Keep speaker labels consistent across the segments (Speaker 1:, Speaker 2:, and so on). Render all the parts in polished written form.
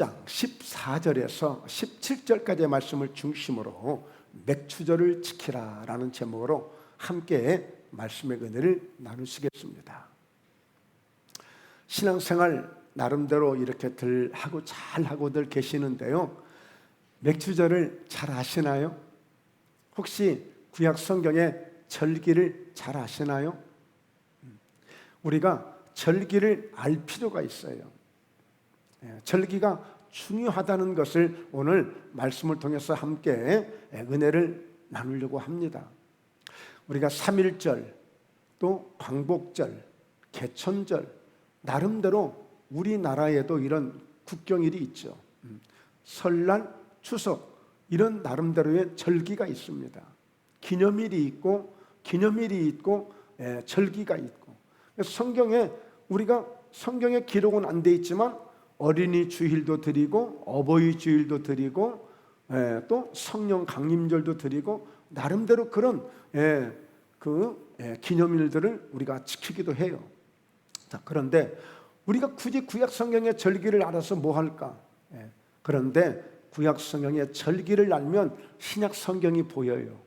Speaker 1: 14절에서 17절까지의 말씀을 중심으로 맥추절을 지키라 라는 제목으로 함께 말씀의 은혜를 나누시겠습니다. 신앙생활 나름대로 이렇게들 하고 잘하고들 계시는데요, 맥추절을 잘 아시나요? 혹시 구약 성경의 절기를 잘 아시나요? 우리가 절기를 알 필요가 있어요. 절기가 중요하다는 것을 오늘 말씀을 통해서 함께 은혜를 나누려고 합니다. 우리가 3.1절, 또 광복절, 개천절, 나름대로 우리나라에도 이런 국경일이 있죠. 설날, 추석, 이런 나름대로의 절기가 있습니다. 기념일이 있고 절기가 있고. 성경에 우리가 성경에 기록은 안 돼 있지만 어린이 주일도 드리고 어버이 주일도 드리고 또 성령 강림절도 드리고 나름대로 그런 기념일들을 우리가 지키기도 해요. 자, 그런데 우리가 굳이 구약 성경의 절기를 알아서 뭐 할까? 그런데 구약 성경의 절기를 알면 신약 성경이 보여요.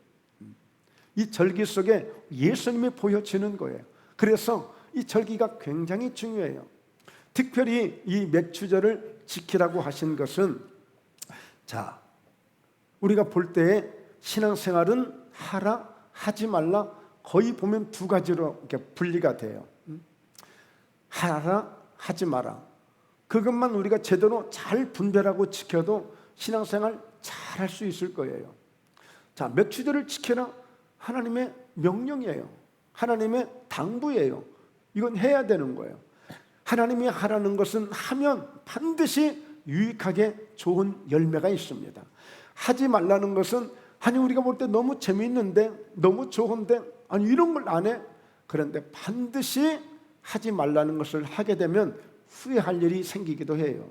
Speaker 1: 이 절기 속에 예수님이 보여지는 거예요. 그래서 이 절기가 굉장히 중요해요. 특별히 이 맥추절을 지키라고 하신 것은, 자, 우리가 볼 때 신앙생활은 하라, 하지 말라, 거의 보면 두 가지로 이렇게 분리가 돼요. 하라, 하지 마라. 그것만 우리가 제대로 잘 분별하고 지켜도 신앙생활 잘 할 수 있을 거예요. 자, 맥추절을 지켜라, 하나님의 명령이에요. 하나님의 당부예요. 이건 해야 되는 거예요. 하나님이 하라는 것은 하면 반드시 유익하게 좋은 열매가 있습니다. 하지 말라는 것은, 아니 우리가 볼 때 너무 재미있는데, 너무 좋은데, 아니 이런 걸 안 해? 그런데 반드시 하지 말라는 것을 하게 되면 후회할 일이 생기기도 해요.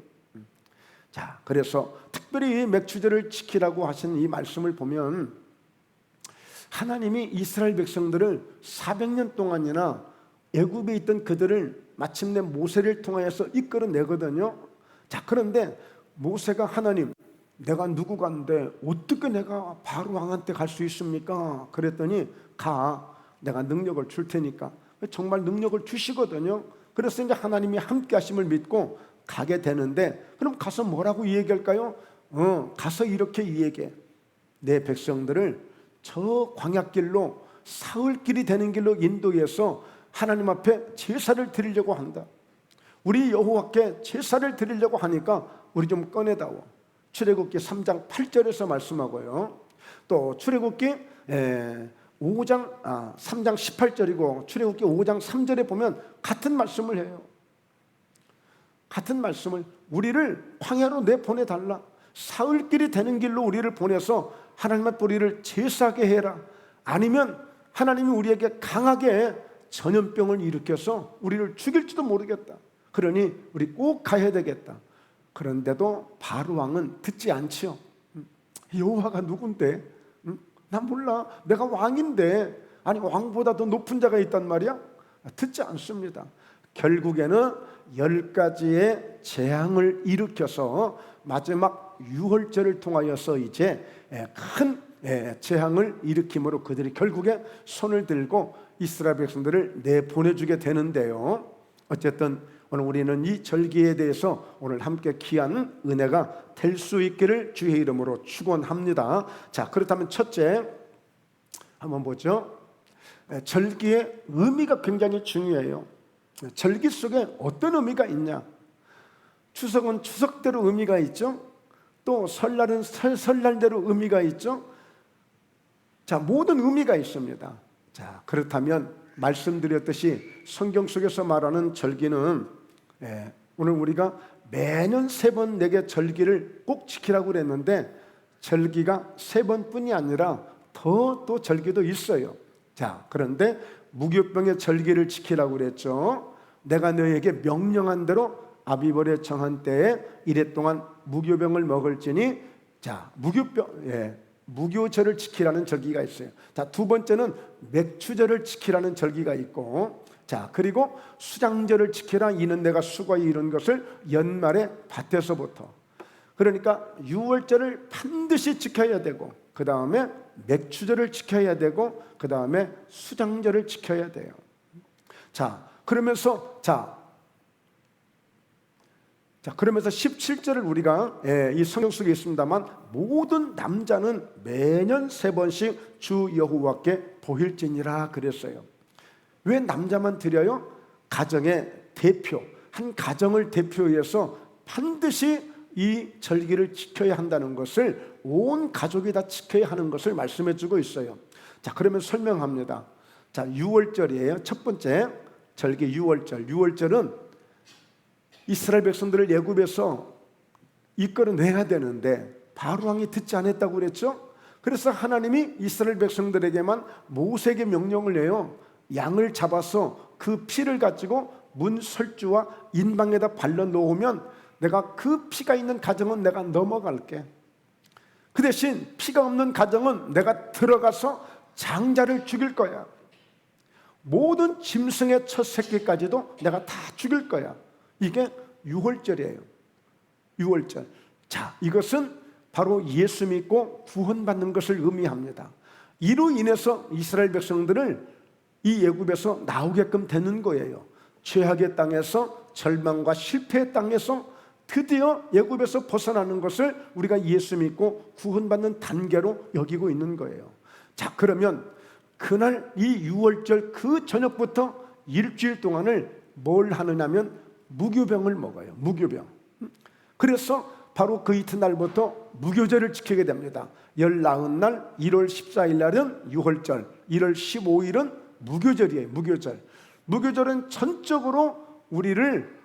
Speaker 1: 자, 그래서 특별히 맥추절을 지키라고 하신 이 말씀을 보면, 하나님이 이스라엘 백성들을 400년 동안이나 애굽에 있던 그들을 마침내 모세를 통하여서 이끌어내거든요. 자, 그런데 모세가 하나님, 내가 누구간데 어떻게 내가 바로 왕한테 갈 수 있습니까? 그랬더니 가, 내가 능력을 줄 테니까. 정말 능력을 주시거든요. 그래서 이제 하나님이 함께 하심을 믿고 가게 되는데, 그럼 가서 뭐라고 얘기할까요? 가서 이렇게 얘기해. 내 백성들을 저 광야길로, 사흘길이 되는 길로 인도해서 하나님 앞에 제사를 드리려고 한다. 우리 여호와께 제사를 드리려고 하니까 우리 좀 꺼내다오. 출애굽기 3장 8절에서 말씀하고요. 또 출애굽기 3장 18절이고 출애굽기 5장 3절에 보면 같은 말씀을 해요. 같은 말씀을, 우리를 광야로 내보내달라. 사흘길이 되는 길로 우리를 보내서 하나님 앞에 우리를 제사하게 해라. 아니면 하나님이 우리에게 강하게 전염병을 일으켜서 우리를 죽일지도 모르겠다. 그러니 우리 꼭 가야 되겠다. 그런데도 바로 왕은 듣지 않지요. 여호와가 누군데? 난 몰라. 내가 왕인데. 아니 왕보다 더 높은 자가 있단 말이야? 듣지 않습니다. 결국에는 10가지의 재앙을 일으켜서 마지막 유월절을 통하여서 이제 큰 재앙을 일으킴으로 그들이 결국에 손을 들고 이스라엘 백성들을 내보내주게 되는데요. 어쨌든 오늘 우리는 이 절기에 대해서 오늘 함께 귀한 은혜가 될 수 있기를 주의 이름으로 축원합니다. 자, 그렇다면 첫째 한번 보죠. 절기의 의미가 굉장히 중요해요. 절기 속에 어떤 의미가 있냐? 추석은 추석대로 의미가 있죠. 또 설날은 설날대로 의미가 있죠. 자, 모든 의미가 있습니다. 자, 그렇다면 말씀드렸듯이 성경 속에서 말하는 절기는 오늘 우리가 매년 3번 내게 절기를 꼭 지키라고 그랬는데, 절기가 3번뿐이 아니라 또 절기도 있어요. 자, 그런데 무교병의 절기를 지키라고 그랬죠. 내가 너에게 명령한 대로 아비벌의 정한 때에 이래 동안 무교병을 먹을지니, 자, 무교절을 지키라는 절기가 있어요. 자, 두 번째는 맥추절을 지키라는 절기가 있고, 자, 그리고 수장절을 지키라. 이는 내가 수고에 이룬 것을 연말에 밭에서부터. 그러니까 유월절을 반드시 지켜야 되고, 그 다음에 맥추절을 지켜야 되고, 그 다음에 수장절을 지켜야 돼요. 자, 그러면서 17절을 우리가 이 성경 속에 있습니다만, 모든 남자는 매년 3번씩 주 여호와께 보일지니라 그랬어요. 왜 남자만 드려요? 가정의 대표, 한 가정을 대표해서 반드시 이 절기를 지켜야 한다는 것을, 온 가족이 다 지켜야 하는 것을 말씀해 주고 있어요. 자, 그러면 설명합니다. 자, 유월절이에요. 첫 번째 절기 유월절. 유월절은 이스라엘 백성들을 애굽에서 이끌어내야 되는데 바로 왕이 듣지 않았다고 그랬죠. 그래서 하나님이 이스라엘 백성들에게만 모세에게 명령을 내요. 양을 잡아서 그 피를 가지고 문 설주와 인방에다 발라 놓으면 내가 그 피가 있는 가정은 내가 넘어갈게. 그 대신 피가 없는 가정은 내가 들어가서 장자를 죽일 거야. 모든 짐승의 첫 새끼까지도 내가 다 죽일 거야. 이게 유월절이에요. 유월절. 자, 이것은 바로 예수 믿고 구원받는 것을 의미합니다. 이로 인해서 이스라엘 백성들을 이 애굽에서 나오게끔 되는 거예요. 죄악의 땅에서, 절망과 실패의 땅에서 드디어 애굽에서 벗어나는 것을 우리가 예수 믿고 구원받는 단계로 여기고 있는 거예요. 자, 그러면 그날 이 유월절 그 저녁부터 일주일 동안을 뭘 하느냐면 무교병을 먹어요. 무교병. 그래서 바로 그 이튿날부터 무교절을 지키게 됩니다. 19날 1월 14일 날은 유월절, 1월 15일은 무교절이에요. 무교절. 무교절은 전적으로 우리를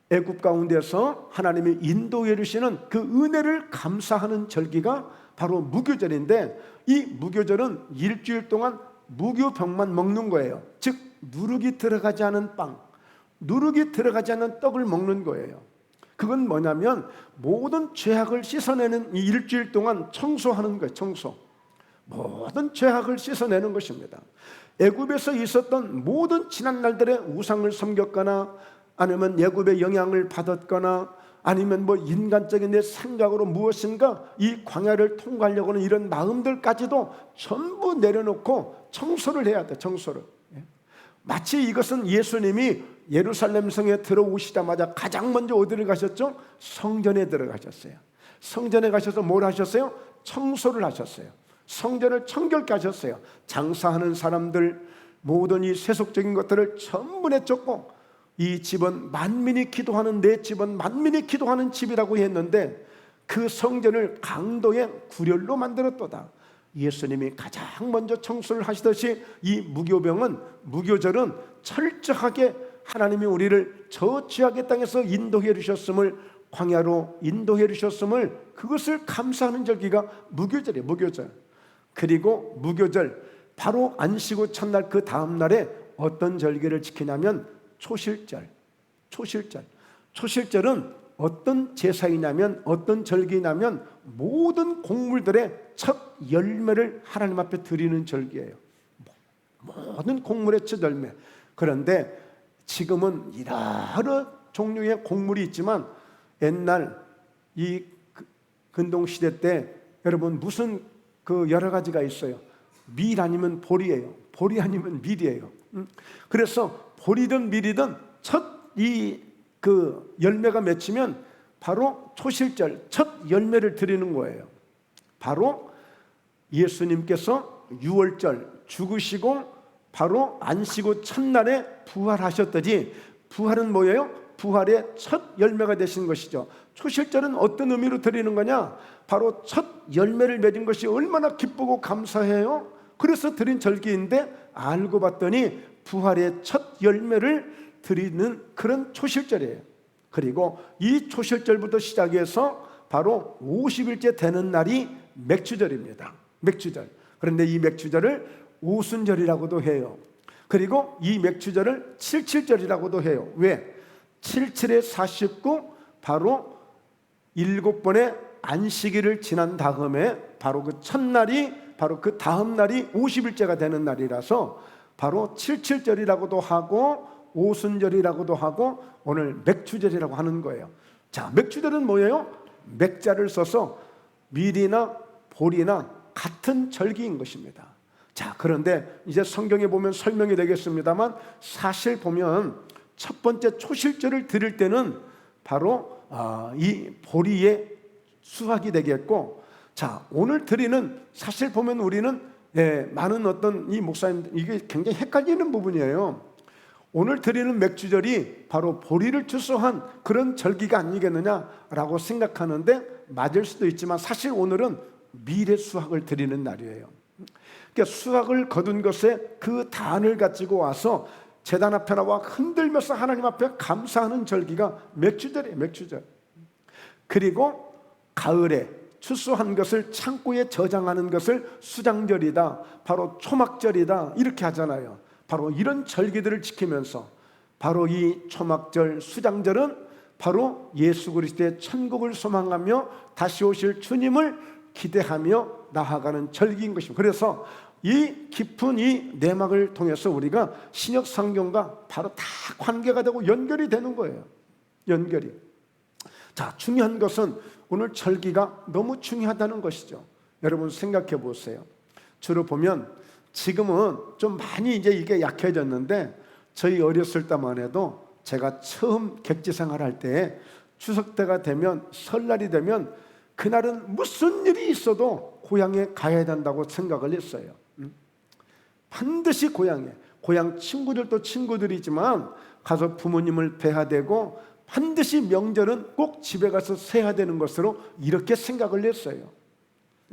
Speaker 1: 애굽 가운데서 하나님이 인도해 주시는 그 은혜를 감사하는 절기가 바로 무교절인데, 이 무교절은 일주일 동안 무교병만 먹는 거예요. 즉 누룩이 들어가지 않은 빵, 누룩이 들어가지 않은 떡을 먹는 거예요. 그건 뭐냐면 모든 죄악을 씻어내는 이 일주일 동안 청소하는 거예요. 청소. 모든 죄악을 씻어내는 것입니다. 애굽에서 있었던 모든 지난 날들의 우상을 섬겼거나, 아니면 애굽의 영향을 받았거나, 아니면 뭐 인간적인 내 생각으로 무엇인가 이 광야를 통과하려고 하는 이런 마음들까지도 전부 내려놓고 청소를 해야 돼. 청소를. 마치 이것은 예수님이 예루살렘 성에 들어오시자마자 가장 먼저 어디를 가셨죠? 성전에 들어가셨어요. 성전에 가셔서 뭘 하셨어요? 청소를 하셨어요. 성전을 청결케 하셨어요. 장사하는 사람들, 모든 이 세속적인 것들을 전부 내쫓고, 이 집은 만민이 기도하는, 내 집은 만민이 기도하는 집이라고 했는데 그 성전을 강도의 구렬로 만들었도다. 예수님이 가장 먼저 청소를 하시듯이 이 무교절은 철저하게 하나님이 우리를 저 죄악의 땅에서 인도해 주셨음을, 광야로 인도해 주셨음을, 그것을 감사하는 절기가 무교절이에요. 무교절. 그리고 무교절 바로 안식 첫날 그 다음 날에 어떤 절기를 지키냐면 초실절. 초실절은 어떤 제사이냐면, 어떤 절기냐면 모든 곡물들의 첫 열매를 하나님 앞에 드리는 절기예요. 모든 곡물의 첫 열매. 그런데 지금은 여러 종류의 곡물이 있지만 옛날 이 근동시대 때 여러분 무슨 그 여러 가지가 있어요. 밀 아니면 보리예요. 보리 아니면 밀이에요. 그래서 보리든 밀이든 첫 그 열매가 맺히면 바로 초실절 첫 열매를 드리는 거예요. 바로 예수님께서 유월절 죽으시고 바로 안식 후 첫날에 부활하셨더니, 부활은 뭐예요? 부활의 첫 열매가 되신 것이죠. 초실절은 어떤 의미로 드리는 거냐? 바로 첫 열매를 맺은 것이 얼마나 기쁘고 감사해요. 그래서 드린 절기인데 알고 봤더니 부활의 첫 열매를 드리는 그런 초실절이에요. 그리고 이 초실절부터 시작해서 바로 50일째 되는 날이 맥추절입니다. 맥추절. 그런데 이 맥추절을 오순절이라고도 해요. 그리고 이 맥추절을 77절이라고도 해요. 왜? 77에 49, 바로 7번의 안식일을 지난 다음에 바로 그 첫날이, 바로 그 다음 날이 50일째가 되는 날이라서 바로 77절이라고도 하고 오순절이라고도 하고 오늘 맥추절이라고 하는 거예요. 자, 맥추절은 뭐예요? 맥자를 써서 밀이나 보리나 같은 절기인 것입니다. 자, 그런데 이제 성경에 보면 설명이 되겠습니다만 사실 보면 첫 번째 초실절을 드릴 때는 바로 이 보리의 수확이 되겠고, 자, 오늘 드리는 사실 보면 우리는 많은 어떤 이 목사님 이게 굉장히 헷갈리는 부분이에요. 오늘 드리는 맥주절이 바로 보리를 추수한 그런 절기가 아니겠느냐라고 생각하는데 맞을 수도 있지만 사실 오늘은 밀의 수확을 드리는 날이에요. 그러니까 수확을 거둔 것에 그 단을 가지고 와서 제단 앞에 나와 흔들면서 하나님 앞에 감사하는 절기가 맥주절이에요. 맥주절. 그리고 가을에 추수한 것을 창고에 저장하는 것을 수장절이다, 바로 초막절이다 이렇게 하잖아요. 바로 이런 절기들을 지키면서 바로 이 초막절, 수장절은 바로 예수 그리스도의 천국을 소망하며 다시 오실 주님을 기대하며 나아가는 절기인 것입니다. 그래서 이 깊은 이 내막을 통해서 우리가 신약 성경과 바로 다 관계가 되고 연결이 되는 거예요. 연결이. 자, 중요한 것은 오늘 절기가 너무 중요하다는 것이죠. 여러분 생각해 보세요. 주로 보면 지금은 좀 많이 이제 이게 약해졌는데 저희 어렸을 때만 해도 제가 처음 객지 생활할 때 추석 때가 되면 설날이 되면 그날은 무슨 일이 있어도 고향에 가야 된다고 생각을 했어요. 반드시 고향에, 고향 친구들도 친구들이지만 가서 부모님을 뵈야 되고 반드시 명절은 꼭 집에 가서 새야 되는 것으로 이렇게 생각을 했어요.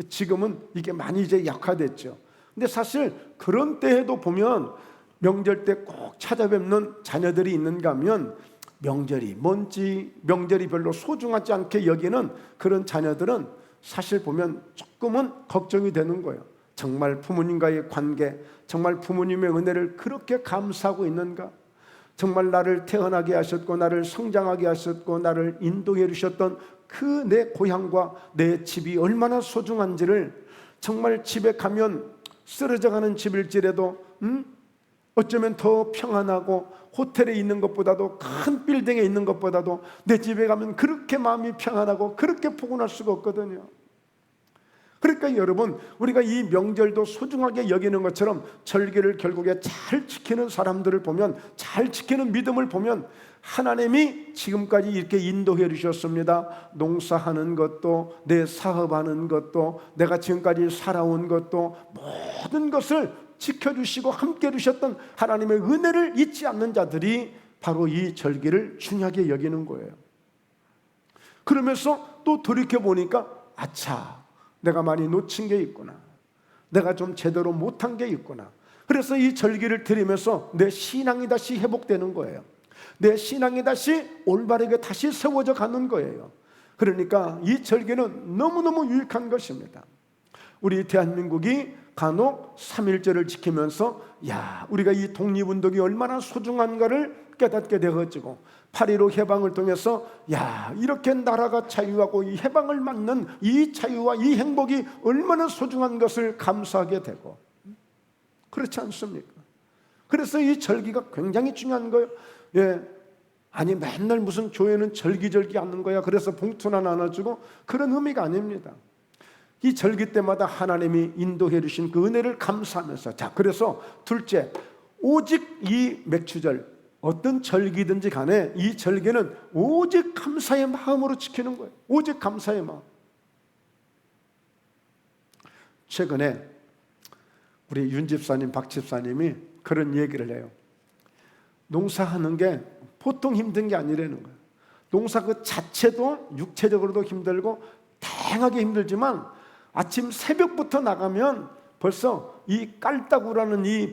Speaker 1: 지금은 이게 많이 이제 약화됐죠. 근데 사실 그런 때에도 보면 명절 때 꼭 찾아뵙는 자녀들이 있는가 하면 명절이 뭔지, 명절이 별로 소중하지 않게 여기는 그런 자녀들은 사실 보면 조금은 걱정이 되는 거예요. 정말 부모님과의 관계, 정말 부모님의 은혜를 그렇게 감사하고 있는가? 정말 나를 태어나게 하셨고 나를 성장하게 하셨고 나를 인도해 주셨던 그 내 고향과 내 집이 얼마나 소중한지를, 정말 집에 가면 쓰러져가는 집일지라도 어쩌면 더 평안하고 호텔에 있는 것보다도 큰 빌딩에 있는 것보다도 내 집에 가면 그렇게 마음이 평안하고 그렇게 포근할 수가 없거든요. 그러니까 여러분, 우리가 이 명절도 소중하게 여기는 것처럼 절기를 결국에 잘 지키는 사람들을 보면, 잘 지키는 믿음을 보면 하나님이 지금까지 이렇게 인도해 주셨습니다. 농사하는 것도, 내 사업하는 것도, 내가 지금까지 살아온 것도, 모든 것을 지켜주시고 함께 해주셨던 하나님의 은혜를 잊지 않는 자들이 바로 이 절기를 중요하게 여기는 거예요. 그러면서 또 돌이켜보니까 아차, 내가 많이 놓친 게 있구나, 내가 좀 제대로 못한 게 있구나. 그래서 이 절기를 드리면서 내 신앙이 다시 회복되는 거예요. 내 신앙이 다시 올바르게 다시 세워져 가는 거예요. 그러니까 이 절기는 너무너무 유익한 것입니다. 우리 대한민국이 간혹 3.1절을 지키면서 우리가 이 독립운동이 얼마나 소중한가를 깨닫게 되어지고 8.15 해방을 통해서 이렇게 나라가 자유하고 이 해방을 맞는 이 자유와 이 행복이 얼마나 소중한 것을 감사하게 되고, 그렇지 않습니까? 그래서 이 절기가 굉장히 중요한 거예요. 아니 맨날 무슨 교회는 절기절기 하는 거야, 그래서 봉투나 나눠주고, 그런 의미가 아닙니다. 이 절기 때마다 하나님이 인도해 주신 그 은혜를 감사하면서, 자, 그래서 둘째, 오직 이 맥주절, 어떤 절기든지 간에 이 절기는 오직 감사의 마음으로 지키는 거예요. 오직 감사의 마음. 최근에 우리 윤 집사님, 박 집사님이 그런 얘기를 해요. 농사하는 게 보통 힘든 게 아니라는 거예요. 농사 그 자체도 육체적으로도 힘들고 다양하게 힘들지만 아침 새벽부터 나가면 벌써 이 깔따구라는 이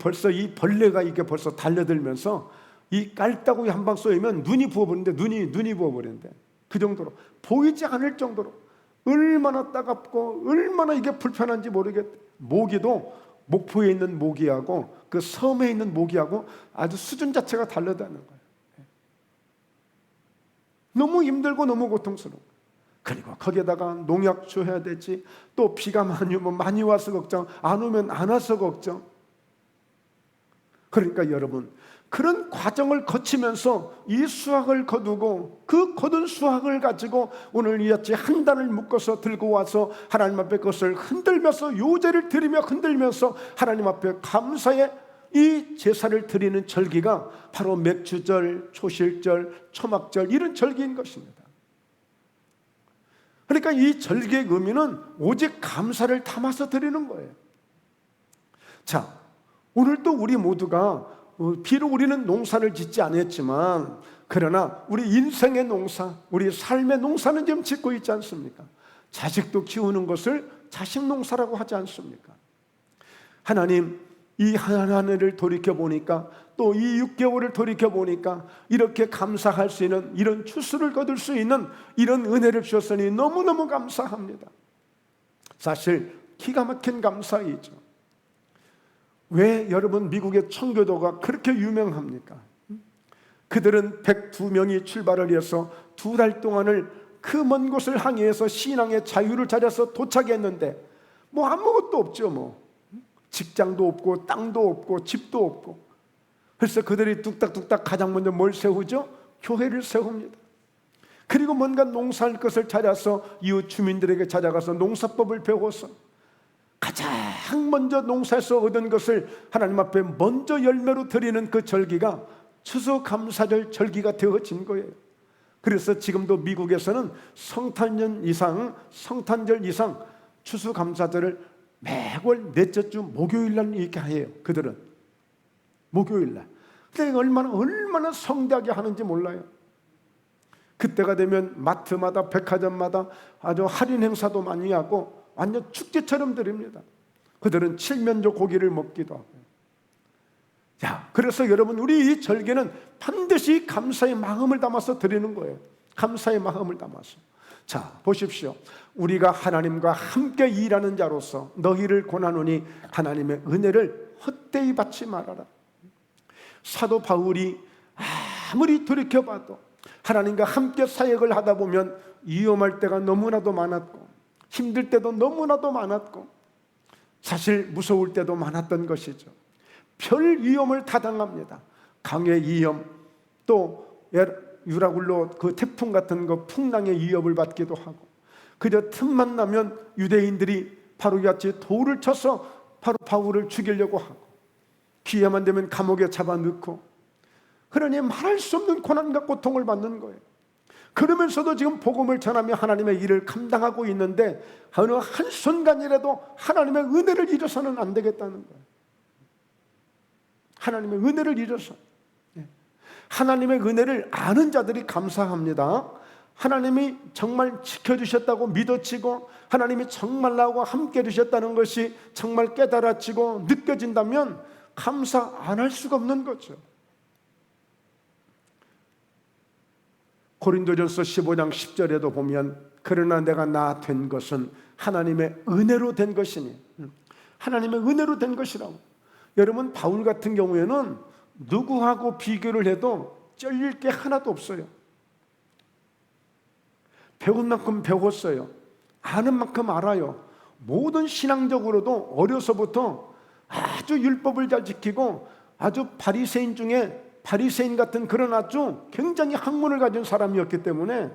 Speaker 1: 벌레가 이게 벌써 달려들면서 이 깔따구에 한 방 쏘이면 눈이 부어버리는데, 눈이 부어버리는데, 그 정도로 보이지 않을 정도로 얼마나 따갑고 얼마나 이게 불편한지 모르겠. 모기도 목포에 있는 모기하고 그 섬에 있는 모기하고 아주 수준 자체가 다르다는 거예요. 너무 힘들고 너무 고통스러워. 그리고 거기에다가 농약 줘야 되지, 또 비가 많이 오면 많이 와서 걱정, 안 오면 안 와서 걱정. 그러니까 여러분, 그런 과정을 거치면서 이 수확을 거두고 그 거둔 수확을 가지고 오늘 이같이 한 단을 묶어서 들고 와서 하나님 앞에 그것을 흔들면서 요제를 드리며 흔들면서 하나님 앞에 감사의 이 제사를 드리는 절기가 바로 맥주절, 초실절, 초막절 이런 절기인 것입니다. 그러니까 이 절기의 의미는 오직 감사를 담아서 드리는 거예요. 자, 오늘 또 우리 모두가 비록 우리는 농사를 짓지 않았지만 그러나 우리 인생의 농사, 우리 삶의 농사는 지금 짓고 있지 않습니까? 자식도 키우는 것을 자식 농사라고 하지 않습니까? 하나님, 이 한 해를 돌이켜보니까 또 이 6개월을 돌이켜보니까 이렇게 감사할 수 있는 이런 추수를 거둘 수 있는 이런 은혜를 주셨으니 너무너무 감사합니다. 사실 기가 막힌 감사이죠. 왜 여러분 미국의 청교도가 그렇게 유명합니까? 그들은 102명이 출발을 해서 2달 동안을 그 먼 곳을 항해해서 신앙의 자유를 찾아서 도착했는데 뭐 아무것도 없죠. 직장도 없고 땅도 없고 집도 없고. 그래서 그들이 뚝딱뚝딱 가장 먼저 뭘 세우죠? 교회를 세웁니다. 그리고 뭔가 농사할 것을 찾아서 이웃 주민들에게 찾아가서 농사법을 배워서 가장 먼저 농사에서 얻은 것을 하나님 앞에 먼저 열매로 드리는 그 절기가 추수감사절 절기가 되어진 거예요. 그래서 지금도 미국에서는 성탄절 이상 추수감사절을 매월 넷째 주 목요일날 이렇게 해요. 그들은 목요일날. 근데 얼마나 성대하게 하는지 몰라요. 그때가 되면 마트마다 백화점마다 아주 할인 행사도 많이 하고 완전 축제처럼 드립니다. 그들은 칠면조 고기를 먹기도 하고요. 자, 그래서 여러분 우리 이 절기는 반드시 감사의 마음을 담아서 드리는 거예요. 감사의 마음을 담아서. 자, 보십시오. 우리가 하나님과 함께 일하는 자로서 너희를 권하노니 하나님의 은혜를 헛되이 받지 말아라. 사도 바울이 아무리 돌이켜봐도 하나님과 함께 사역을 하다 보면 위험할 때가 너무나도 많았고 힘들 때도 너무나도 많았고 사실 무서울 때도 많았던 것이죠. 별 위험을 다 당합니다. 강의 위험, 또 유라굴로 그 태풍 같은 거 풍랑의 위협을 받기도 하고 그저 틈만 나면 유대인들이 바로 이같이 돌을 쳐서 바로 바울을 죽이려고 하고 기회만 되면 감옥에 잡아넣고 그러니 말할 수 없는 고난과 고통을 받는 거예요. 그러면서도 지금 복음을 전하며 하나님의 일을 감당하고 있는데 어느 한순간이라도 하나님의 은혜를 잊어서는 안 되겠다는 거예요. 하나님의 은혜를 잊어서. 하나님의 은혜를 아는 자들이 감사합니다. 하나님이 정말 지켜주셨다고 믿어지고 하나님이 정말 나와 함께 해주셨다는 것이 정말 깨달아지고 느껴진다면 감사 안 할 수가 없는 거죠. 고린도전서 15장 10절에도 보면 그러나 내가 나 된 것은 하나님의 은혜로 된 것이니 하나님의 은혜로 된 것이라고. 여러분 바울 같은 경우에는 누구하고 비교를 해도 쩔릴 게 하나도 없어요. 배운 만큼 배웠어요. 아는 만큼 알아요. 모든 신앙적으로도 어려서부터 아주 율법을 잘 지키고 아주 바리새인 중에 바리새인 같은 그런 아주 굉장히 학문을 가진 사람이었기 때문에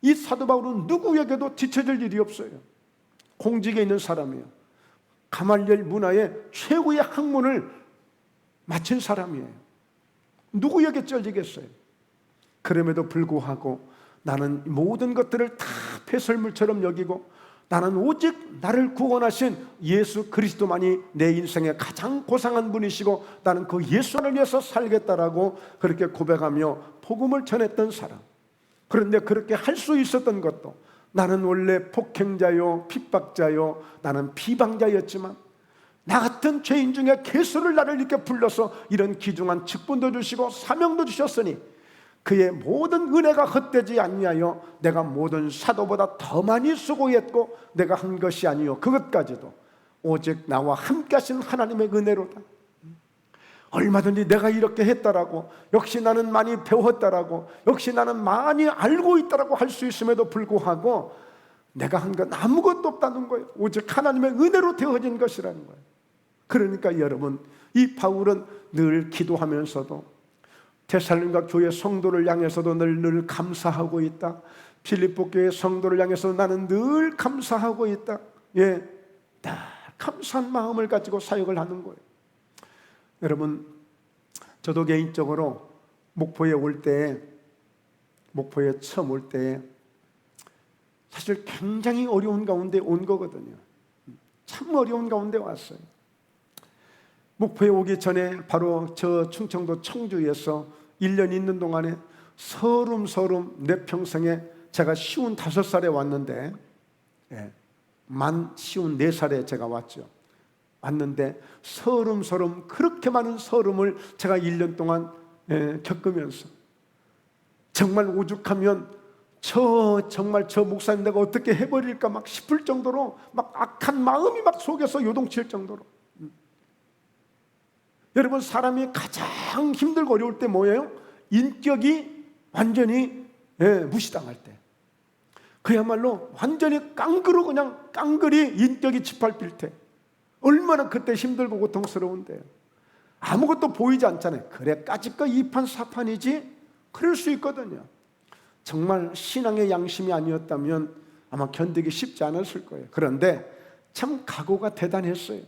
Speaker 1: 이 사도 바울은 누구에게도 뒤처질 일이 없어요. 공직에 있는 사람이에요. 가말리엘 문화의 최고의 학문을 마친 사람이에요. 누구에게 쩔리겠어요? 그럼에도 불구하고 나는 모든 것들을 다 폐설물처럼 여기고 나는 오직 나를 구원하신 예수 그리스도만이 내 인생의 가장 고상한 분이시고 나는 그 예수를 위해서 살겠다라고 그렇게 고백하며 복음을 전했던 사람. 그런데 그렇게 할 수 있었던 것도 나는 원래 폭행자요 핍박자요 나는 비방자였지만 나 같은 죄인 중에 개수를 나를 이렇게 불러서 이런 귀중한 직분도 주시고 사명도 주셨으니 그의 모든 은혜가 헛되지 아니하여 내가 모든 사도보다 더 많이 수고했고 내가 한 것이 아니요 그것까지도 오직 나와 함께 하신 하나님의 은혜로다. 얼마든지 내가 이렇게 했다라고 역시 나는 많이 배웠다라고 역시 나는 많이 알고 있다라고 할 수 있음에도 불구하고 내가 한 건 아무것도 없다는 거예요. 오직 하나님의 은혜로 되어진 것이라는 거예요. 그러니까 여러분 이 바울은 늘 기도하면서도 데살로니가 교회 성도를 향해서도 늘 감사하고 있다. 필리포 교회 성도를 향해서 나는 늘 감사하고 있다. 예, 감사한 마음을 가지고 사역을 하는 거예요. 여러분, 저도 개인적으로 목포에 처음 올 때 사실 굉장히 어려운 가운데 온 거거든요. 참 어려운 가운데 왔어요. 목포에 오기 전에 바로 저 충청도 청주에서 1년 있는 동안에 서름 내 평생에 제가 55살에 왔는데, 만 54살에 제가 왔는데 서름 그렇게 많은 서름을 제가 1년 동안 겪으면서 정말 오죽하면 정말 저 목사님 내가 어떻게 해버릴까 막 싶을 정도로 막 악한 마음이 막 속에서 요동칠 정도로. 여러분, 사람이 가장 힘들고 어려울 때 뭐예요? 인격이 완전히 무시당할 때, 그야말로 완전히 깡그리 인격이 짓밟힐 때 얼마나 그때 힘들고 고통스러운데요. 아무것도 보이지 않잖아요. 그래 까짓거 이판사판이지 그럴 수 있거든요. 정말 신앙의 양심이 아니었다면 아마 견디기 쉽지 않았을 거예요. 그런데 참 각오가 대단했어요.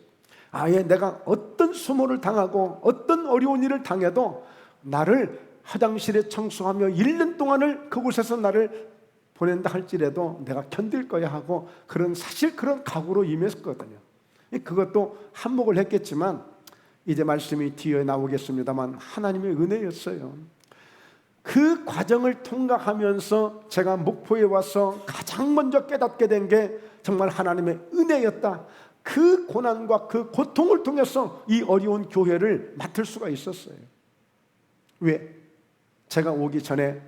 Speaker 1: 아예 내가 어떤 수모를 당하고 어떤 어려운 일을 당해도 나를 화장실에 청소하며 1년 동안을 그곳에서 나를 보낸다 할지라도 내가 견딜 거야 하고 사실 그런 각오로 임했거든요. 그것도 한몫을 했겠지만 이제 말씀이 뒤에 나오겠습니다만 하나님의 은혜였어요. 그 과정을 통과하면서 제가 목포에 와서 가장 먼저 깨닫게 된 게 정말 하나님의 은혜였다. 그 고난과 그 고통을 통해서 이 어려운 교회를 맡을 수가 있었어요. 왜? 제가 오기 전에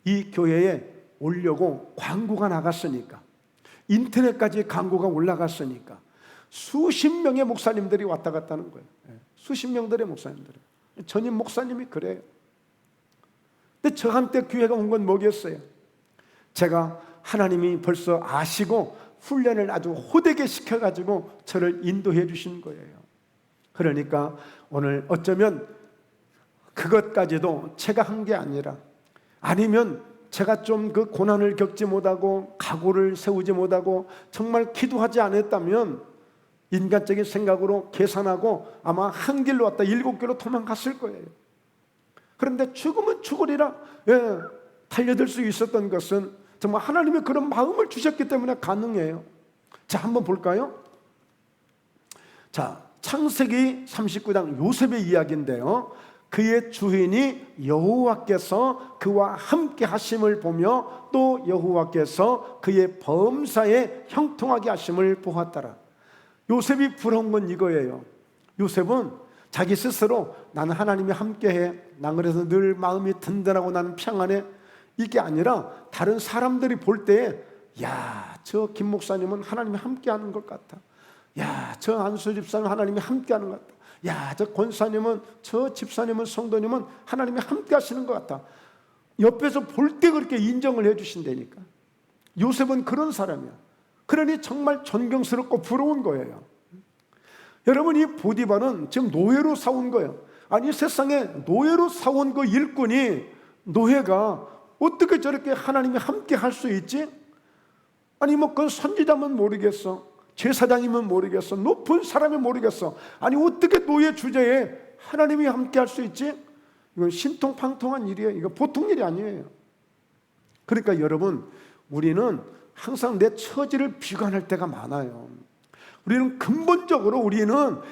Speaker 1: 이 교회에 오려고 광고가 나갔으니까, 인터넷까지 광고가 올라갔으니까 수십 명의 목사님들이 왔다 갔다 하는 거예요. 수십 명들의 목사님들이. 전임 목사님이 그래요. 근데 저한테 기회가 온 건 뭐겠어요? 제가 하나님이 벌써 아시고 훈련을 아주 호되게 시켜가지고 저를 인도해 주신 거예요. 그러니까 오늘 어쩌면 그것까지도 제가 한 게 아니라, 아니면 제가 좀 그 고난을 겪지 못하고 각오를 세우지 못하고 정말 기도하지 않았다면 인간적인 생각으로 계산하고 아마 한 길로 왔다 7길로 도망갔을 거예요. 그런데 죽으면 죽으리라 달려들 수 있었던 것은 정말 하나님의 그런 마음을 주셨기 때문에 가능해요. 자, 한번 볼까요? 자, 창세기 39장 요셉의 이야기인데요, 그의 주인이 여호와께서 그와 함께 하심을 보며 또 여호와께서 그의 범사에 형통하게 하심을 보았더라. 요셉이 부러운 건 이거예요. 요셉은 자기 스스로 나는 하나님이 함께해, 난 그래서 늘 마음이 든든하고 나는 평안해, 이게 아니라 다른 사람들이 볼 때에 야, 저 김 목사님은 하나님이 함께하는 것 같아. 야, 저 안수 집사님은 하나님이 함께하는 것 같아. 야, 저 권사님은, 저 집사님은, 성도님은 하나님이 함께하시는 것 같아. 옆에서 볼 때 그렇게 인정을 해주신다니까. 요셉은 그런 사람이야. 그러니 정말 존경스럽고 부러운 거예요. 여러분, 이 보디발은 지금 노예로 사온 거예요. 아니, 세상에 노예로 사온 그 일꾼이, 노예가 어떻게 저렇게 하나님이 함께 할 수 있지? 아니, 뭐 그건 선지자면 모르겠어, 제사장이면 모르겠어, 높은 사람이 모르겠어. 아니, 어떻게 노예 주제에 하나님이 함께 할 수 있지? 이건 신통방통한 일이에요. 이거 보통 일이 아니에요. 그러니까 여러분, 우리는 항상 내 처지를 비관할 때가 많아요. 우리는 근본적으로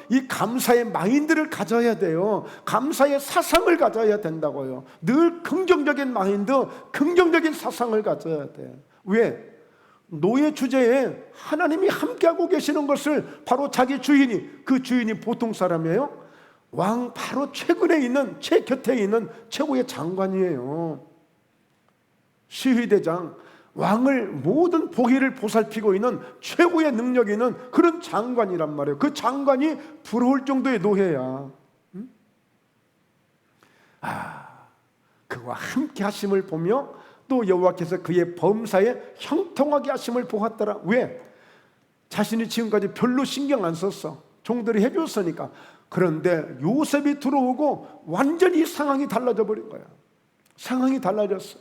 Speaker 1: 이 감사의 마인드를 가져야 돼요. 감사의 사상을 가져야 된다고요. 늘 긍정적인 마인드, 긍정적인 사상을 가져야 돼요. 왜? 노예 주제에 하나님이 함께하고 계시는 것을 바로 자기 주인이, 그 주인이 보통 사람이에요? 왕 바로 최 곁에 있는 최고의 장관이에요. 시위대장, 왕을 모든 보기를 보살피고 있는 최고의 능력 있는 그런 장관이란 말이에요. 그 장관이 부러울 정도의 노예야. 그와 함께 하심을 보며 또 여호와께서 그의 범사에 형통하게 하심을 보았더라. 왜? 자신이 지금까지 별로 신경 안 썼어. 종들이 해줬으니까. 그런데 요셉이 들어오고 완전히 상황이 달라져 버린 거야. 상황이 달라졌어.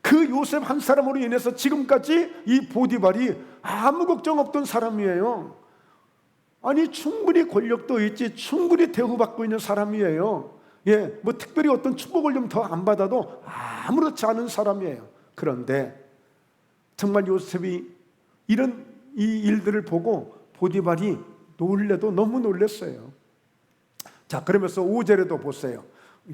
Speaker 1: 그 요셉 한 사람으로 인해서 지금까지 이 보디발이 아무 걱정 없던 사람이에요. 아니 충분히 권력도 있지, 충분히 대우받고 있는 사람이에요. 예, 뭐 특별히 어떤 축복을 좀 더 안 받아도 아무렇지 않은 사람이에요. 그런데 정말 요셉이 이런 이 일들을 보고 보디발이 놀래도 너무 놀랐어요. 자, 그러면서 5절에도 보세요.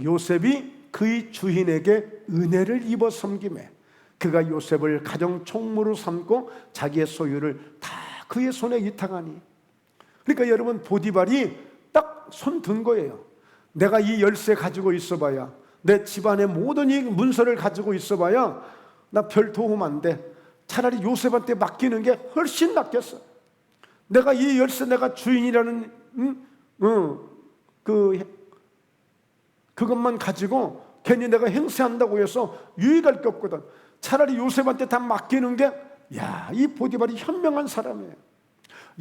Speaker 1: 요셉이 그의 주인에게 은혜를 입어 섬기매 그가 요셉을 가정 총무로 삼고 자기의 소유를 다 그의 손에 위탁하니. 그러니까 여러분, 보디발이 딱 손 든 거예요. 내가 이 열쇠 가지고 있어봐야, 내 집안의 모든 이 문서를 가지고 있어봐야 나 별 도움 안 돼. 차라리 요셉한테 맡기는 게 훨씬 낫겠어. 내가 이 열쇠, 내가 주인이라는 그것만 가지고 괜히 내가 행세한다고 해서 유익할 게 없거든. 차라리 요셉한테 다 맡기는 게, 야, 이 보디발이 현명한 사람이에요.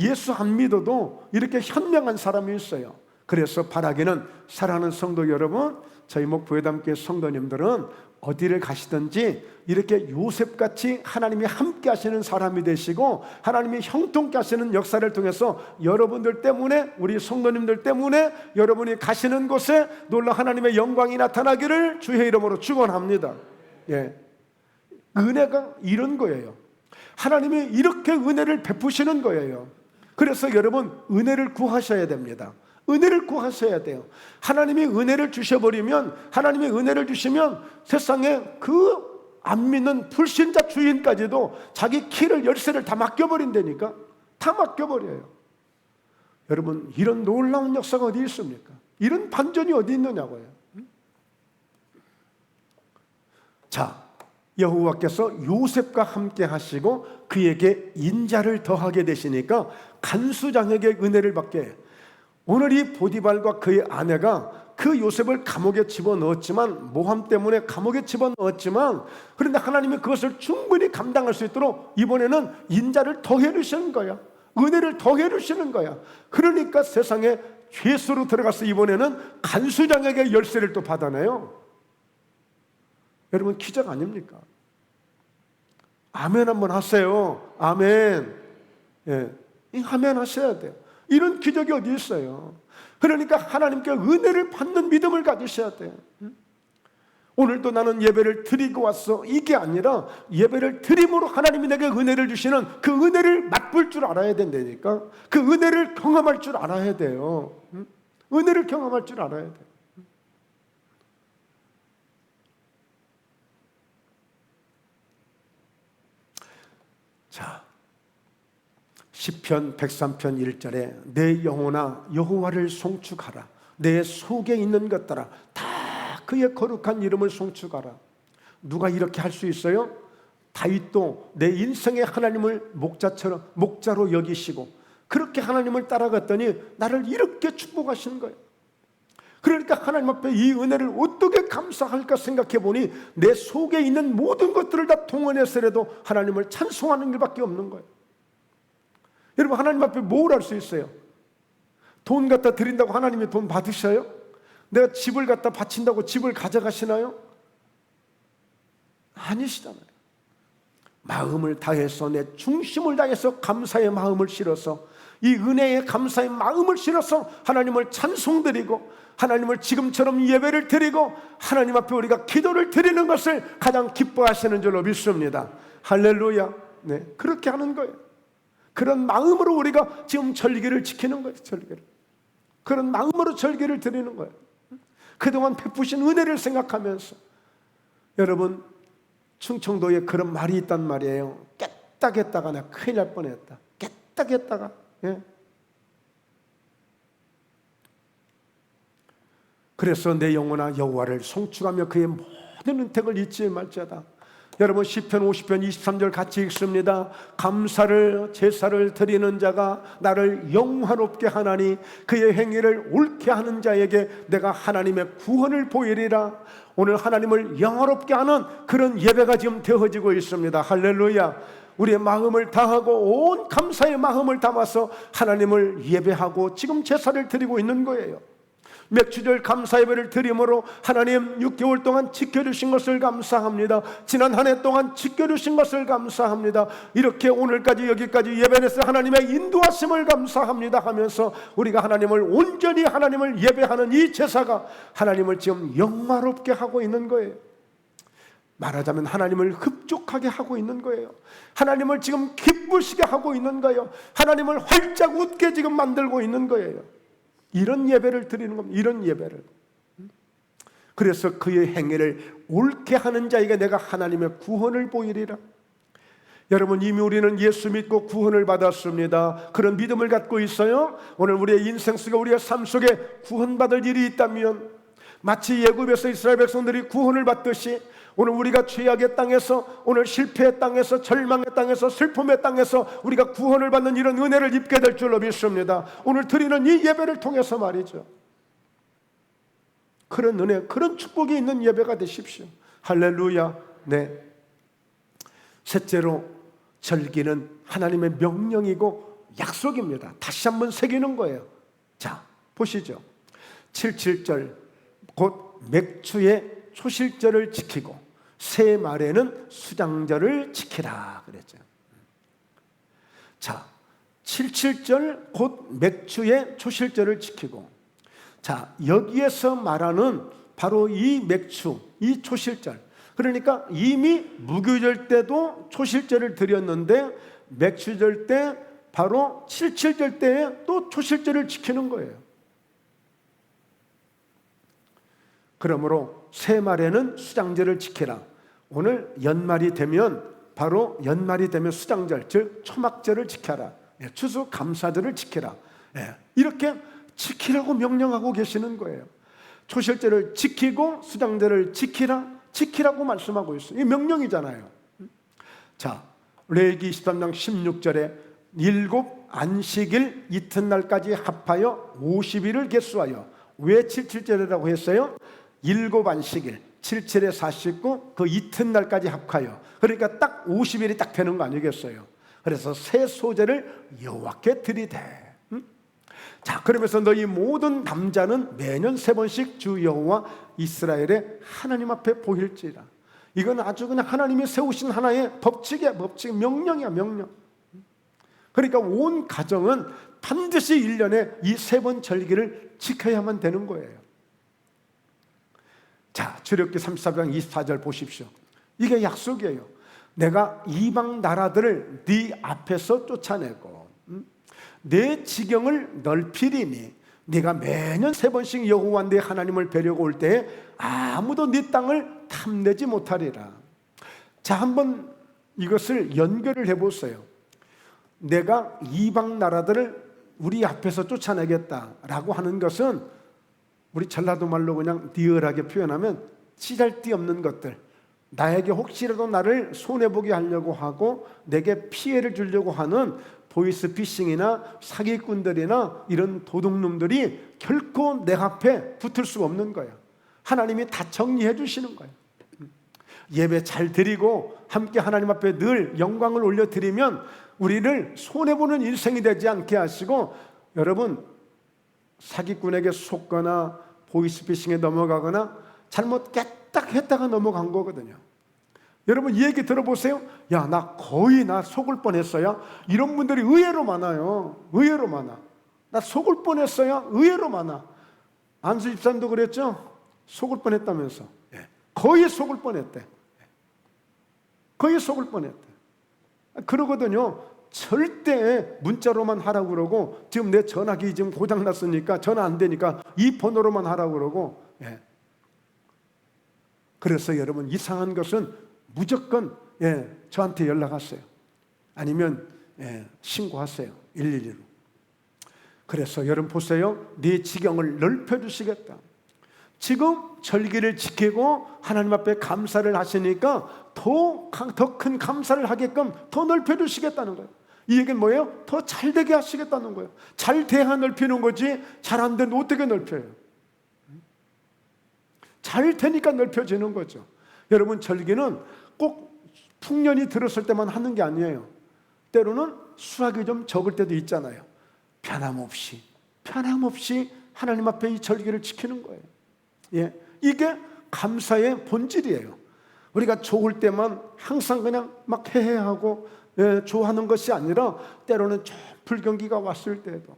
Speaker 1: 예수 안 믿어도 이렇게 현명한 사람이 있어요. 그래서 바라기는, 사랑하는 성도 여러분, 저희 목포회담교회 성도님들은 어디를 가시든지 이렇게 요셉같이 하나님이 함께 하시는 사람이 되시고 하나님이 형통케 하시는 역사를 통해서 여러분들 때문에, 우리 성도님들 때문에 여러분이 가시는 곳에 놀라 하나님의 영광이 나타나기를 주의 이름으로 축원합니다. 예, 은혜가 이런 거예요. 하나님이 이렇게 은혜를 베푸시는 거예요. 그래서 여러분, 은혜를 구하셔야 됩니다. 은혜를 구하셔야 돼요. 하나님이 은혜를 주셔버리면, 하나님이 은혜를 주시면 세상에 그 안 믿는 불신자 주인까지도 자기 키를, 열쇠를 다 맡겨버린다니까. 다 맡겨버려요. 여러분, 이런 놀라운 역사가 어디 있습니까? 이런 반전이 어디 있느냐고요. 자, 여호와께서 요셉과 함께 하시고 그에게 인자를 더하게 되시니까 간수장에게 은혜를 받게 해요. 오늘 이 보디발과 그의 아내가 그 요셉을 감옥에 집어넣었지만, 모함 때문에 감옥에 집어넣었지만, 그런데 하나님이 그것을 충분히 감당할 수 있도록 이번에는 인자를 더해 주시는 거야. 은혜를 더해 주시는 거야. 그러니까 세상에 죄수로 들어가서 이번에는 간수장에게 열쇠를 또 받아내요. 여러분, 기적 아닙니까? 아멘 한번 하세요. 아멘. 예, 아멘 하셔야 돼요. 이런 기적이 어디 있어요? 그러니까 하나님께 은혜를 받는 믿음을 가지셔야 돼요. 오늘도 나는 예배를 드리고 왔어, 이게 아니라 예배를 드림으로 하나님이 내게 은혜를 주시는 그 은혜를 맛볼 줄 알아야 된다니까. 그 은혜를 경험할 줄 알아야 돼요. 은혜를 경험할 줄 알아야 돼요. 자, 시편 103편 1절에 내 영혼아 여호와를 송축하라. 내 속에 있는 것들아 다 그의 거룩한 이름을 송축하라. 누가 이렇게 할 수 있어요? 다윗도 내 인생의 하나님을 목자로 여기시고 그렇게 하나님을 따라갔더니 나를 이렇게 축복하시는 거예요. 그러니까 하나님 앞에 이 은혜를 어떻게 감사할까 생각해 보니 내 속에 있는 모든 것들을 다 동원해서라도 하나님을 찬송하는 일밖에 없는 거예요. 여러분, 하나님 앞에 뭘 할 수 있어요? 돈 갖다 드린다고 하나님이 돈 받으셔요? 내가 집을 갖다 바친다고 집을 가져가시나요? 아니시잖아요. 마음을 다해서, 내 중심을 다해서 감사의 마음을 실어서, 이 은혜의 감사의 마음을 실어서 하나님을 찬송드리고 하나님을 지금처럼 예배를 드리고 하나님 앞에 우리가 기도를 드리는 것을 가장 기뻐하시는 줄로 믿습니다. 할렐루야. 네, 그렇게 하는 거예요. 그런 마음으로 우리가 지금 절기를 지키는 거예요. 절기를. 그런 마음으로 절기를 드리는 거예요. 그동안 베푸신 은혜를 생각하면서. 여러분, 충청도에 그런 말이 있단 말이에요. 깨딱했다가 나 큰일 날 뻔했다. 깨딱했다가. 예. 그래서 내 영혼아 여호와를 송축하며 그의 모든 은택을 잊지 말지어다. 여러분, 시편 50편 23절 같이 읽습니다. 감사를 제사를 드리는 자가 나를 영화롭게 하나니 그의 행위를 옳게 하는 자에게 내가 하나님의 구원을 보이리라. 오늘 하나님을 영화롭게 하는 그런 예배가 지금 되어지고 있습니다. 할렐루야. 우리의 마음을 다하고 온 감사의 마음을 담아서 하나님을 예배하고 지금 제사를 드리고 있는 거예요. 맥주절 감사 예배를 드림으로 하나님 6개월 동안 지켜주신 것을 감사합니다. 지난 한 해 동안 지켜주신 것을 감사합니다. 이렇게 오늘까지 여기까지 예배에서 하나님의 인도하심을 감사합니다 하면서 우리가 하나님을 온전히 하나님을 예배하는 이 제사가 하나님을 지금 영화롭게 하고 있는 거예요. 말하자면 하나님을 흡족하게 하고 있는 거예요. 하나님을 지금 기쁘시게 하고 있는 거예요. 하나님을 활짝 웃게 지금 만들고 있는 거예요. 이런 예배를 드리는 겁니다. 이런 예배를. 그래서 그의 행위를 옳게 하는 자에게 내가 하나님의 구원을 보이리라. 여러분, 이미 우리는 예수 믿고 구원을 받았습니다. 그런 믿음을 갖고 있어요. 오늘 우리의 인생 속에, 우리의 삶 속에 구원받을 일이 있다면 마치 애굽에서 이스라엘 백성들이 구원을 받듯이 오늘 우리가 죄악의 땅에서, 오늘 실패의 땅에서, 절망의 땅에서, 슬픔의 땅에서 우리가 구원을 받는 이런 은혜를 입게 될 줄로 믿습니다. 오늘 드리는 이 예배를 통해서 말이죠. 그런 은혜, 그런 축복이 있는 예배가 되십시오. 할렐루야. 네. 셋째로, 절기는 하나님의 명령이고 약속입니다. 다시 한번 새기는 거예요. 자, 보시죠. 77절, 곧 맥주의 초실절을 지키고 새 말에는 수장절을 지키라 그랬죠. 자, 77절 곧 맥주의 초실절을 지키고, 자, 여기에서 말하는 바로 이 맥주, 이 초실절, 그러니까 이미 무교절 때도 초실절을 드렸는데 맥주절 때, 바로 77절 때에 또 초실절을 지키는 거예요. 그러므로 새 말에는 수장절을 지키라. 오늘 연말이 되면, 바로 연말이 되면 수장절, 즉 초막절을 지켜라. 추수감사절을 지키라. 이렇게 지키라고 명령하고 계시는 거예요. 초실절을 지키고 수장절을 지키라고 말씀하고 있어요. 이 명령이잖아요. 자, 레위기 23장 16절에 일곱 안식일 이튿날까지 합하여 50일을 개수하여. 왜 77절이라고 했어요? 일곱 안식일, 77에 49, 그 이튿날까지 합하여. 그러니까 딱 50일이 딱 되는 거 아니겠어요? 그래서 새 소재를 여호와께 드리되. 자, 그러면서 너희 모든 남자는 매년 3번씩 주 여호와 이스라엘의 하나님 앞에 보일지라. 이건 아주 그냥 하나님이 세우신 하나의 법칙이야. 명령이야, 명령. 그러니까 온 가정은 반드시 1년에 이 3번 절기를 지켜야만 되는 거예요. 자, 출애굽기 34장 24절 보십시오. 이게 약속이에요. 내가 이방 나라들을 네 앞에서 쫓아내고 내 지경을 넓히리니 네가 매년 3번씩 여호와 네 하나님을 뵈려고 올 때에 아무도 네 땅을 탐내지 못하리라. 자, 한번 이것을 연결을 해보세요. 내가 이방 나라들을 우리 앞에서 쫓아내겠다라고 하는 것은 우리 전라도 말로 그냥 리얼하게 표현하면 찌잘데없는 것들, 나에게 혹시라도 나를 손해보게 하려고 하고 내게 피해를 주려고 하는 보이스피싱이나 사기꾼들이나 이런 도둑놈들이 결코 내 앞에 붙을 수가 없는 거예요. 하나님이 다 정리해 주시는 거예요. 예배 잘 드리고 함께 하나님 앞에 늘 영광을 올려드리면 우리를 손해보는 인생이 되지 않게 하시고, 여러분, 사기꾼에게 속거나 보이스피싱에 넘어가거나 잘못 깨딱했다가 넘어간 거거든요. 여러분, 이 얘기 들어보세요. 야, 나 거의 속을 뻔했어요. 이런 분들이 의외로 많아요. 의외로 많아. 나 속을 뻔했어요. 의외로 많아. 안수 집사님도 그랬죠? 속을 뻔했다면서. 거의 속을 뻔했대. 거의 속을 뻔했대. 그러거든요. 절대 문자로만 하라고 그러고, 지금 내 전화기 지금 고장났으니까 전화 안 되니까 이 번호로만 하라고 그러고. 그래서 여러분, 이상한 것은 무조건 저한테 연락하세요. 아니면 신고하세요. 112로. 그래서 여러분 보세요. 네 지경을 넓혀주시겠다. 지금 절기를 지키고 하나님 앞에 감사를 하시니까 더 큰 감사를 하게끔 더 넓혀주시겠다는 거예요. 이 얘기는 뭐예요? 더 잘되게 하시겠다는 거예요. 잘 돼야 넓히는 거지 잘 안 되면 어떻게 넓혀요? 잘 되니까 넓혀지는 거죠. 여러분, 절기는 꼭 풍년이 들었을 때만 하는 게 아니에요. 때로는 수확이 좀 적을 때도 있잖아요. 변함없이 하나님 앞에 이 절기를 지키는 거예요. 예, 이게 감사의 본질이에요. 우리가 좋을 때만 항상 그냥 막 해해하고 좋아하는 것이 아니라 때로는 좀 불경기가 왔을 때도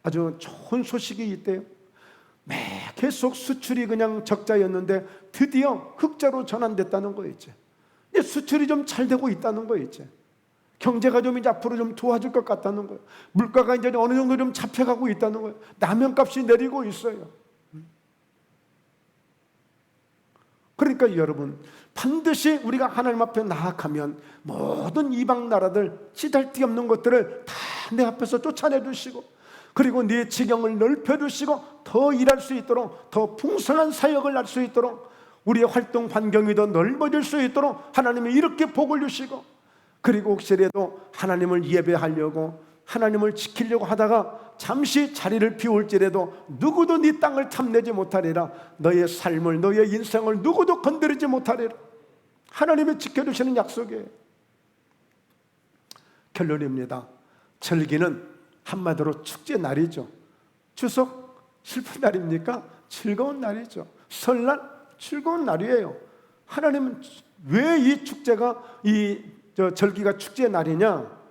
Speaker 1: 아주 좋은 소식이 있대요. 계속 수출이 그냥 적자였는데 드디어 흑자로 전환됐다는 거 있지. 수출이 좀 잘 되고 있다는 거 있지. 경제가 좀 이제 앞으로 좀 좋아질 것 같다는 거예요. 물가가 이제 어느 정도 좀 잡혀가고 있다는 거예요. 라면값이 내리고 있어요. 그러니까 여러분, 반드시 우리가 하나님 앞에 나아가면 모든 이방 나라들 쓰잘데없는 것들을 다 내 앞에서 쫓아내 주시고, 그리고 네 지경을 넓혀 주시고 더 일할 수 있도록, 더 풍성한 사역을 할 수 있도록, 우리의 활동 반경이 더 넓어질 수 있도록 하나님이 이렇게 복을 주시고, 그리고 혹시라도 하나님을 예배하려고 하나님을 지키려고 하다가 잠시 자리를 비울지라도 누구도 네 땅을 탐내지 못하리라. 너의 삶을, 너의 인생을 누구도 건드리지 못하리라. 하나님이 지켜주시는 약속이에요. 결론입니다. 절기는 한마디로 축제 날이죠. 추석 슬픈 날입니까? 즐거운 날이죠. 설날 즐거운 날이에요. 하나님은 왜 이 축제가, 절기가 축제 날이냐?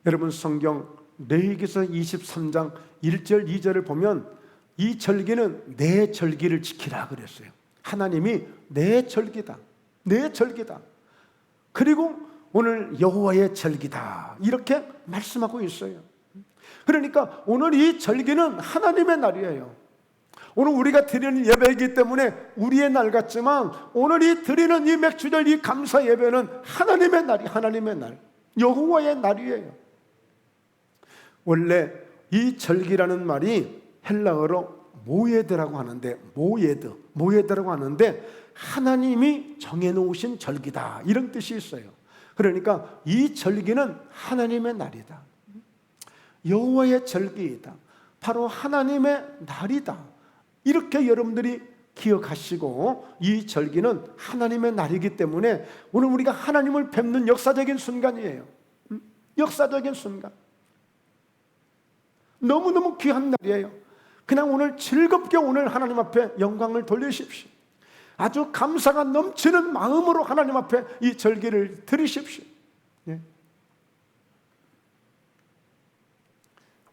Speaker 1: 여러분, 성경 레위기서 23장 1절 2절을 보면 이 절기는 내 절기를 지키라 그랬어요. 하나님이 내 절기다, 내 절기다. 그리고 오늘 여호와의 절기다 이렇게 말씀하고 있어요. 그러니까 오늘 이 절기는 하나님의 날이에요. 오늘 우리가 드리는 예배이기 때문에 우리의 날 같지만, 오늘 이 드리는 이 맥주절, 이 감사 예배는 하나님의 날이, 하나님의 날, 여호와의 날이에요. 원래 이 절기라는 말이 헬라어로 모예드라고 하는데, 모예드라고 하는데 하나님이 정해놓으신 절기다 이런 뜻이 있어요. 그러니까 이 절기는 하나님의 날이다, 여호와의 절기이다, 바로 하나님의 날이다, 이렇게 여러분들이 기억하시고, 이 절기는 하나님의 날이기 때문에 오늘 우리가 하나님을 뵙는 역사적인 순간이에요. 역사적인 순간, 너무너무 귀한 날이에요. 그냥 오늘 즐겁게 오늘 하나님 앞에 영광을 돌리십시오. 아주 감사가 넘치는 마음으로 하나님 앞에 이 절기를 드리십시오. 예.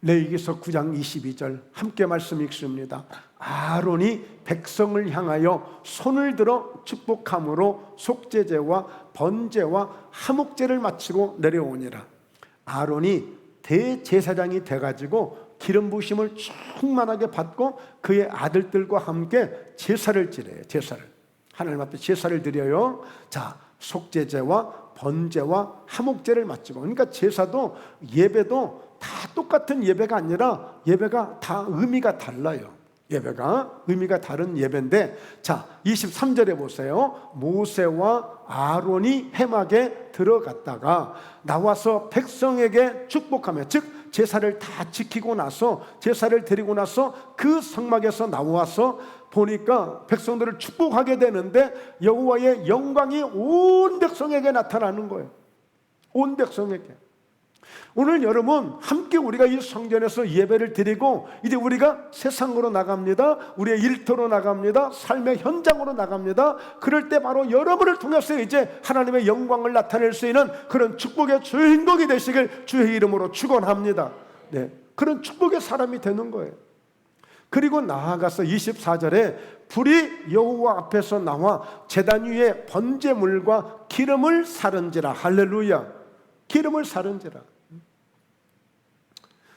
Speaker 1: 레위기서 9장 22절 함께 말씀 읽습니다. 아론이 백성을 향하여 손을 들어 축복함으로 속죄제와 번제와 화목제를 마치고 내려오니라. 아론이 대제사장이 돼가지고 기름 부으심을 충만하게 받고 그의 아들들과 함께 제사를 지내요. 제사를, 하나님 앞에 제사를 드려요. 자, 속죄제와 번제와 화목제를 마치고, 그러니까 제사도 예배도 다 똑같은 예배가 아니라 예배가 다 의미가 달라요. 예배가 의미가 다른 예배인데, 자 23절에 보세요. 모세와 아론이 회막에 들어갔다가 나와서 백성에게 축복하며, 즉 제사를 다 지키고 나서, 제사를 드리고 나서 그 성막에서 나와서 보니까 백성들을 축복하게 되는데 여호와의 영광이 온 백성에게 나타나는 거예요. 온 백성에게. 오늘 여러분 함께 우리가 이 성전에서 예배를 드리고 이제 우리가 세상으로 나갑니다. 우리의 일터로 나갑니다. 삶의 현장으로 나갑니다. 그럴 때 바로 여러분을 통해서 이제 하나님의 영광을 나타낼 수 있는 그런 축복의 주인공이 되시길 주의 이름으로 축원합니다. 네, 그런 축복의 사람이 되는 거예요. 그리고 나아가서 24절에 불이 여호와 앞에서 나와 제단 위에 번제물과 기름을 사른지라. 할렐루야. 기름을 사른지라.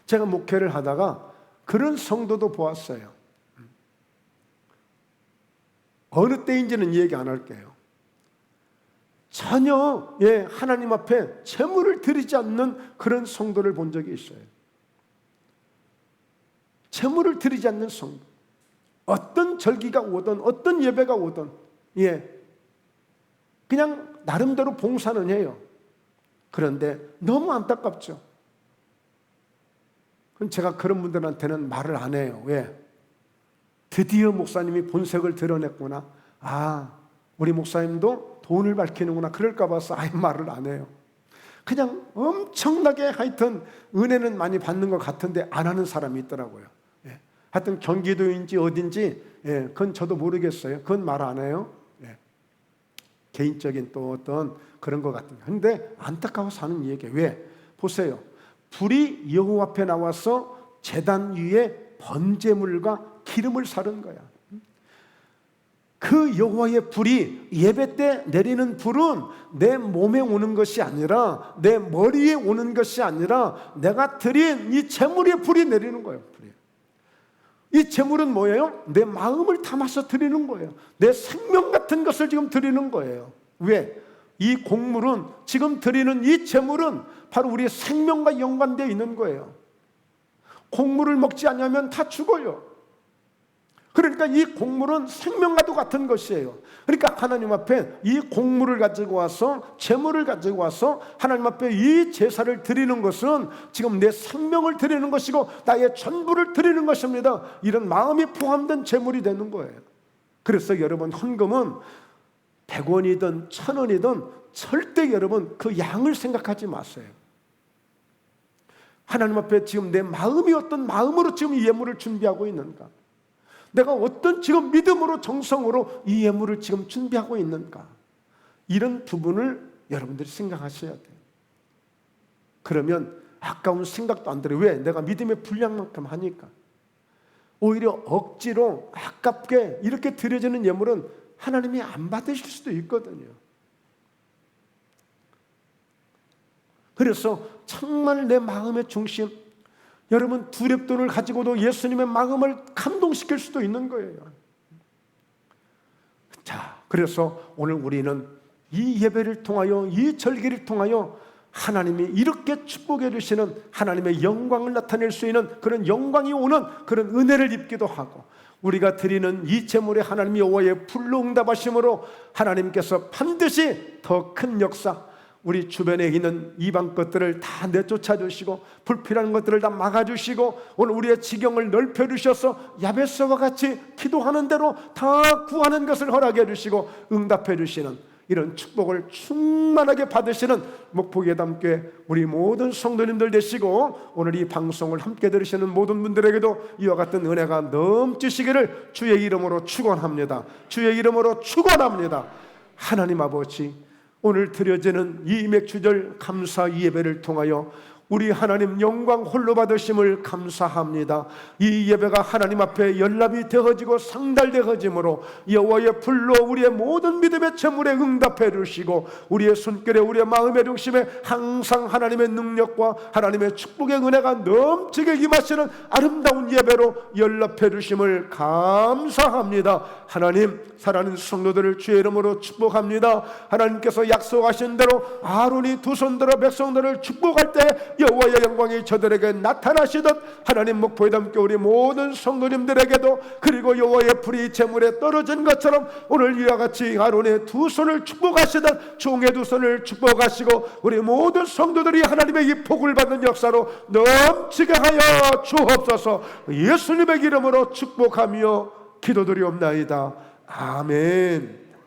Speaker 1: 제가 목회를 하다가 그런 성도도 보았어요. 어느 때인지는 얘기 안 할게요. 전혀 하나님 앞에 제물을 드리지 않는 그런 성도를 본 적이 있어요. 제물을 드리지 않는 성도. 어떤 절기가 오든 어떤 예배가 오든 그냥 나름대로 봉사는 해요. 그런데 너무 안타깝죠. 그럼 제가 그런 분들한테는 말을 안 해요. 왜? 드디어 목사님이 본색을 드러냈구나. 아, 우리 목사님도 돈을 밝히는구나 그럴까 봐서 아예 말을 안 해요. 그냥 엄청나게 하여튼 은혜는 많이 받는 것 같은데 안 하는 사람이 있더라고요. 예. 하여튼 경기도인지 어딘지 그건 저도 모르겠어요. 그건 말 안 해요. 예. 개인적인 또 어떤 그런 것 같은. 근데 안타까워서 하는 얘기예요. 왜? 보세요. 불이 여호와 앞에 나와서 제단 위에 번제물과 기름을 사른 거야. 그 여호와의 불이 예배 때 내리는 불은 내 몸에 오는 것이 아니라 내 머리에 오는 것이 아니라 내가 드린 이 제물의 불이 내리는 거예요. 이 제물은 뭐예요? 내 마음을 담아서 드리는 거예요. 내 생명 같은 것을 지금 드리는 거예요. 왜? 이 곡물은 지금 드리는 이 제물은 바로 우리의 생명과 연관되어 있는 거예요. 곡물을 먹지 않으면 다 죽어요. 그러니까 이 곡물은 생명과도 같은 것이에요. 그러니까 하나님 앞에 이 곡물을 가지고 와서 제물을 가지고 와서 하나님 앞에 이 제사를 드리는 것은 지금 내 생명을 드리는 것이고 나의 전부를 드리는 것입니다. 이런 마음이 포함된 제물이 되는 거예요. 그래서 여러분 헌금은 100원이든 1000원이든 절대 여러분 그 양을 생각하지 마세요. 하나님 앞에 지금 내 마음이 어떤 마음으로 지금 이 예물을 준비하고 있는가? 내가 어떤 지금 믿음으로 정성으로 이 예물을 지금 준비하고 있는가? 이런 부분을 여러분들이 생각하셔야 돼요. 그러면 아까운 생각도 안 들어요. 왜? 내가 믿음의 분량만큼 하니까. 오히려 억지로 아깝게 이렇게 드려지는 예물은 하나님이 안 받으실 수도 있거든요. 그래서 정말 내 마음의 중심, 여러분 두렵돈을 가지고도 예수님의 마음을 감동시킬 수도 있는 거예요. 자, 그래서 오늘 우리는 이 예배를 통하여 이 절기를 통하여 하나님이 이렇게 축복해 주시는 하나님의 영광을 나타낼 수 있는 그런 영광이 오는 그런 은혜를 입기도 하고, 우리가 드리는 이 제물에 하나님 여호와의 불로 응답하심으로 하나님께서 반드시 더 큰 역사, 우리 주변에 있는 이방 것들을 다 내쫓아 주시고 불필요한 것들을 다 막아주시고 오늘 우리의 지경을 넓혀주셔서 야베스와 같이 기도하는 대로 다 구하는 것을 허락해 주시고 응답해 주시는 이런 축복을 충만하게 받으시는 목포예담교회 우리 모든 성도님들 되시고, 오늘 이 방송을 함께 들으시는 모든 분들에게도 이와 같은 은혜가 넘치시기를 주의 이름으로 축원합니다. 주의 이름으로 축원합니다. 하나님 아버지, 오늘 드려지는 이 맥주절 감사 예배를 통하여 우리 하나님 영광 홀로 받으심을 감사합니다. 이 예배가 하나님 앞에 연락이 되어지고 상달되어짐으로 여호와의 불로 우리의 모든 믿음의 제물에 응답해 주시고 우리의 손길에 우리의 마음의 중심에 항상 하나님의 능력과 하나님의 축복의 은혜가 넘치게 임하시는 아름다운 예배로 연락해 주심을 감사합니다. 하나님, 사랑하는 성도들을 주의 이름으로 축복합니다. 하나님께서 약속하신 대로 아론이 두 손 들어 백성들을 축복할 때 여호와의 영광이 저들에게 나타나시듯 하나님 목포예담교회 우리 모든 성도님들에게도, 그리고 여호와의 불이 제물에 떨어진 것처럼 오늘 이와 같이 아론의 두 손을 축복하시듯 종의 두 손을 축복하시고 우리 모든 성도들이 하나님의 이 복을 받는 역사로 넘치게 하여 주옵소서. 예수님의 이름으로 축복하며 기도드리옵나이다. 아멘.